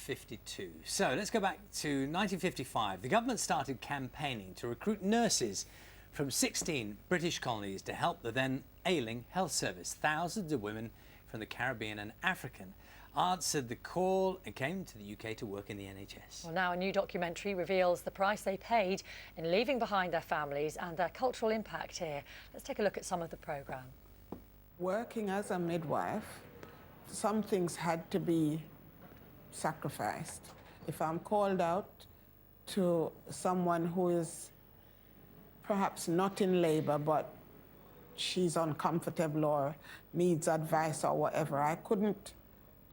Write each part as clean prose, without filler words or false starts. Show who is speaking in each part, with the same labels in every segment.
Speaker 1: 1952. So let's go back to 1955. The government started campaigning to recruit nurses from 16 British colonies to help the then ailing health service. Thousands of women from the Caribbean and African answered the call and came to the UK to work in the NHS.
Speaker 2: Well, now a new documentary reveals the price they paid in leaving behind their families and their cultural impact here. Let's take a look at some of the programme.
Speaker 3: Working as a midwife, some things had to be sacrificed. If I'm called out to someone who is perhaps not in labour, but she's uncomfortable or needs advice or whatever, I couldn't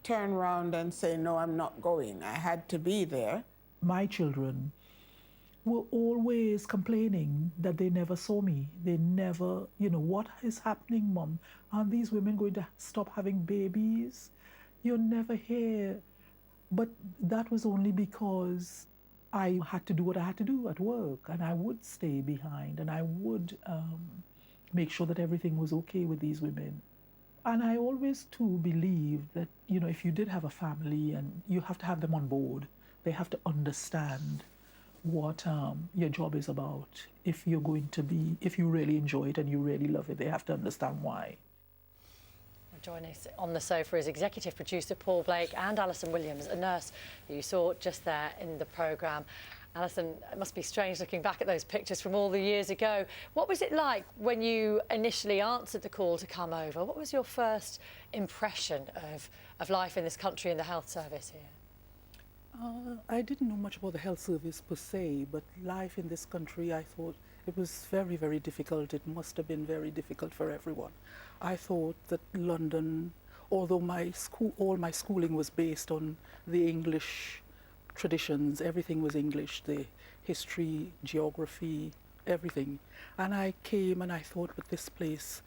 Speaker 3: turn around and say, no, I'm not going. I had to be there.
Speaker 4: My children were always complaining that they never saw me. They never, what is happening, Mom? Aren't these women going to stop having babies? You're never here. But that was only because I had to do what I had to do at work, and I would stay behind, and I would make sure that everything was okay with these women. And I always, too, believed that, if you did have a family, and you have to have them on board, they have to understand what your job is about. If you really enjoy it and you really love it, they have to understand why.
Speaker 2: Joining us on the sofa is executive producer Paul Blake and Allyson Williams, a nurse who you saw just there in the programme. Allyson, it must be strange looking back at those pictures from all the years ago. What was it like when you initially answered the call to come over? What was your first impression of life in this country and the health service here?
Speaker 4: I didn't know much about the health service per se, but life in this country, I thought it was very, very difficult. It must have been very difficult for everyone. I thought that London, although all my schooling was based on the English traditions, everything was English, the history, geography, everything. And I came and I thought, but this place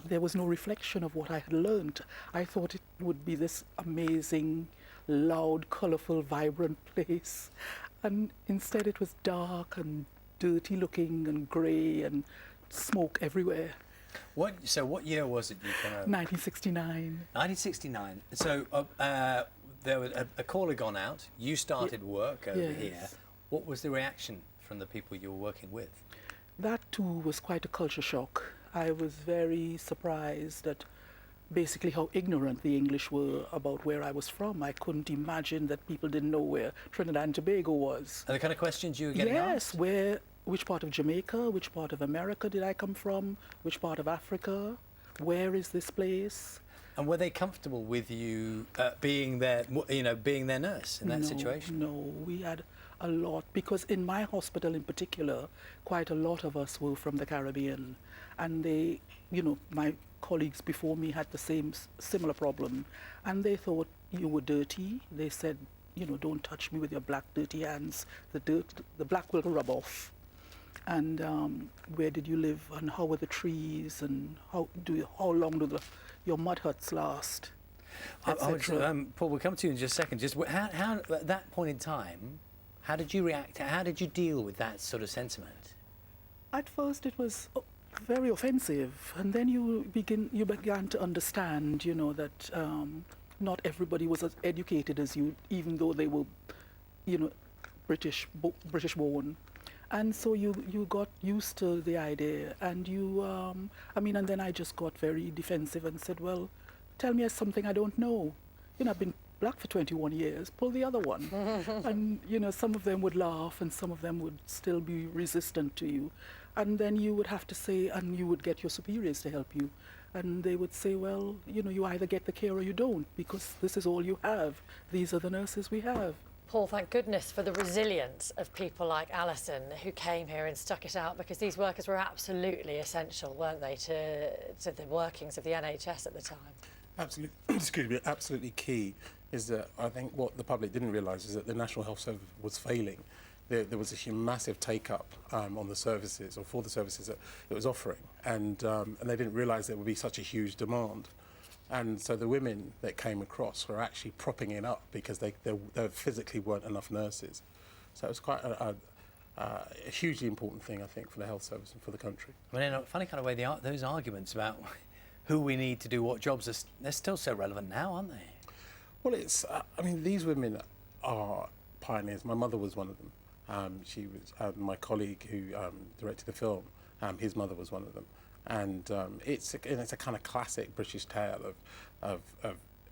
Speaker 4: there was no reflection of what I had learned. I thought it would be this amazing, loud, colourful, vibrant place. And instead it was dark and dirty looking and grey and smoke everywhere.
Speaker 1: So what year was it you came over?
Speaker 4: 1969.
Speaker 1: 1969. So there was a call had gone out. You started work over here. What was the reaction from the people you were working with?
Speaker 4: That too was quite a culture shock. I was very surprised at basically how ignorant the English were about where I was from. I couldn't imagine that people didn't know where Trinidad and Tobago was.
Speaker 1: And the kind of questions you were getting asked?
Speaker 4: Yes, which part of Jamaica, which part of America did I come from, which part of Africa, where is this place?
Speaker 1: And were they comfortable with you being their nurse in that situation?
Speaker 4: No, we had a lot, because in my hospital in particular, quite a lot of us were from the Caribbean, and they, my colleagues before me had the similar problem, and they thought you were dirty. They said, don't touch me with your black dirty hands. The black will rub off. And where did you live, and how were the trees, and how long do your mud huts last?
Speaker 1: Paul, we'll come to you in just a second. Just how at that point in time, how did you react? How did you deal with that sort of sentiment?
Speaker 4: At first, it was very offensive, and then you began to understand, that not everybody was as educated as you, even though they were, British born. And so you got used to the idea, and and then I just got very defensive and said, well, tell me something I don't know. I've been black for 21 years, pull the other one. And, some of them would laugh and some of them would still be resistant to you. And then you would have to say, and you would get your superiors to help you. And they would say, well, you either get the care or you don't, because this is all you have. These are the nurses we have.
Speaker 2: Paul, thank goodness for the resilience of people like Allyson who came here and stuck it out, because these workers were absolutely essential, weren't they, to the workings of the NHS at the time?
Speaker 5: Absolutely, excuse me, absolutely key is that I think what the public didn't realise is that the National Health Service was failing. There was a massive take-up on the services, or for the services that it was offering, and they didn't realise there would be such a huge demand. And so the women that came across were actually propping it up because there physically weren't enough nurses. So it was quite a hugely important thing, I think, for the health service and for the country.
Speaker 1: I mean, in a funny kind of way, those arguments about who we need to do what jobs, they're still so relevant now, aren't they?
Speaker 5: Well, it's, I mean, these women are pioneers. My mother was one of them. She was my colleague who directed the film. His mother was one of them. And it's a kind of classic British tale of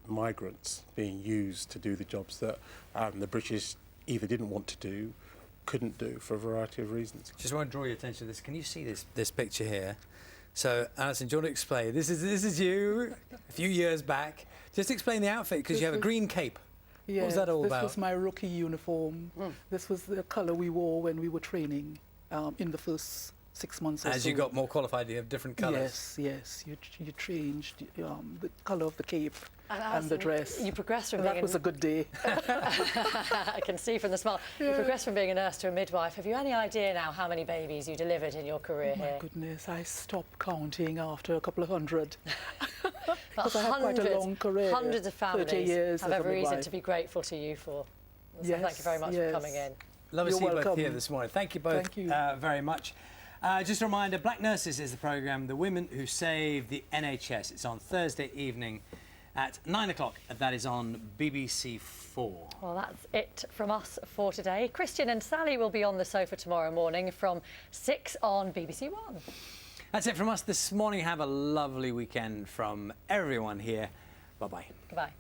Speaker 5: migrants being used to do the jobs that the British either didn't want to do, couldn't do for a variety of reasons.
Speaker 1: Just want to draw your attention to this. Can you see this picture here? So, Allyson, do you want to explain? This is you a few years back. Just explain the outfit, because you have a green cape.
Speaker 4: Yeah,
Speaker 1: what was that all about?
Speaker 4: This was my rookie uniform. This was the colour we wore when we were training in the first 6 months or so.
Speaker 1: As you got more qualified, you have different colours.
Speaker 4: Yes. You changed the colour of the cape and the
Speaker 2: Allyson,
Speaker 4: dress.
Speaker 2: You progressed from
Speaker 4: That
Speaker 2: being
Speaker 4: was a good day.
Speaker 2: I can see from the smile. You progressed from being a nurse to a midwife. Have you any idea now how many babies you delivered in your career
Speaker 4: My
Speaker 2: here?
Speaker 4: goodness, I stopped counting after a couple of hundred.
Speaker 2: But
Speaker 4: Because I had quite a long career.
Speaker 2: hundreds of
Speaker 4: 30
Speaker 2: families
Speaker 4: years
Speaker 2: have
Speaker 4: as a
Speaker 2: every reason
Speaker 4: midwife.
Speaker 2: to be grateful to you for. So
Speaker 4: Yes,
Speaker 2: thank you very much for coming in.
Speaker 1: Lovely to see
Speaker 4: You're
Speaker 1: you both
Speaker 4: welcome.
Speaker 1: here this morning. Thank you both
Speaker 4: Thank you.
Speaker 1: very much. Just a reminder, Black Nurses is the programme, The Women Who Saved the NHS. It's on Thursday evening at 9 o'clock. That is on BBC 4.
Speaker 2: Well, that's it from us for today. Christian and Sally will be on the sofa tomorrow morning from 6 on BBC One.
Speaker 1: That's it from us this morning. Have a lovely weekend from everyone here. Bye-bye.
Speaker 2: Goodbye.